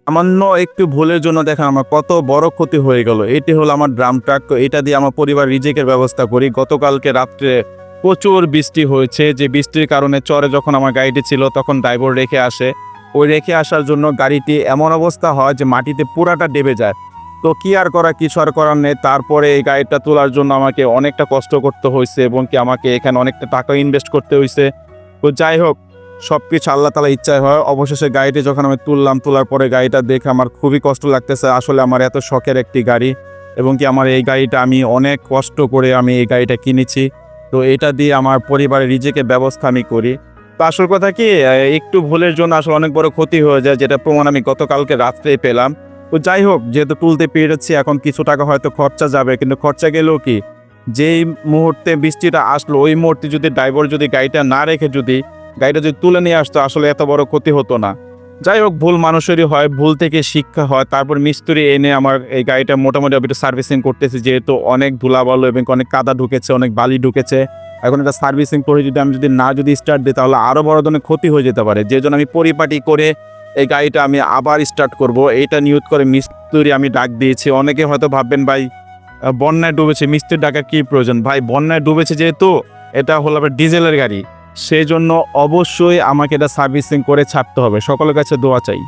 সামান্য একটু ভুলের জন্য দেখেন আমার কত বড় ক্ষতি হয়ে গেল। এটি হলো আমার ড্রাম ট্রাক। তো এটা দিয়ে আমার পরিবার রিজিকের ব্যবস্থা করি। গতকালকে রাত্রে প্রচুর বৃষ্টি হয়েছে। যে বৃষ্টির কারণে চরে যখন আমার গাড়িটি ছিল তখন ড্রাইভার রেখে আসে। ওই রেখে আসার জন্য গাড়িটি এমন অবস্থা হয় যে মাটিতে পুরাটা ডেবে যায়। তো কি আর করা, কিছু আর করার নেই। তারপরে এই গাড়িটা তোলার জন্য আমাকে অনেকটা কষ্ট করতে হয়েছে এবং কি আমাকে এখানে অনেকটা টাকা ইনভেস্ট করতে হয়েছে। তো যাই হোক, সবকিছু আল্লাহ তাআলার ইচ্ছায় হয়। অবশেষে গাড়িটি যখন আমি তুললাম, তোলার পরে গাড়িটা দেখে আমার খুবই কষ্ট লাগতেছে। আসলে আমার এত শখের একটি গাড়ি এবং কি আমার এই গাড়িটা আমি অনেক কষ্ট করে আমি এই গাড়িটা কিনেছি। তো এটা দিয়ে আমার পরিবারের রিজিকের ব্যবস্থা আমি করি। তো আসল কথা কি, একটু ভুলের জন্য আসলে অনেক বড় ক্ষতি হয়ে যায়, যেটা প্রমাণ আমি গতকালকে রাত্রেই পেলাম। তো যাই হোক, যেহেতু তুলতে পেরেছি এখন কিছু টাকা হয়তো খরচা যাবে, কিন্তু খরচা গেলেও কি, যেই মুহূর্তে বৃষ্টিটা আসলো ওই মুহূর্তে যদি ড্রাইভার যদি গাড়িটা না রেখে যদি গাড়িটা যদি তুলে নিয়ে আসতো আসলে এত বড় ক্ষতি হতো না। যাই হোক, ভুল মানুষেরই হয়, ভুল থেকে শিক্ষা হয়। তারপর মিস্ত্রি এনে আমার এই গাড়িটা মোটামুটি একটু সার্ভিসিং করতেছি, যেহেতু অনেক ধুলাবালু এবং অনেক কাদা ঢুকেছে, অনেক বালি ঢুকেছে। এখন এটা সার্ভিসিং করে যদি আমি যদি স্টার্ট দিই তাহলে আরও বড় ধরনের ক্ষতি হয়ে যেতে পারে। যে জন্য আমি পরিপাটি করে এই গাড়িটা আমি আবার স্টার্ট করব, এইটা নিয়ত করে মিস্ত্রি আমি ডাক দিয়েছি। অনেকে হয়তো ভাববেন ভাই বন্যায় ডুবেছে, মিস্ত্রি ডাকার কী প্রয়োজন? ভাই বন্যায় ডুবেছে যেহেতু, এটা হলো আবার ডিজেলের গাড়ি, সেই জন্য অবশ্যই আমাকে এটা সার্ভিসিং করে ছাড়তে হবে। সকলের কাছে দোয়া চাই।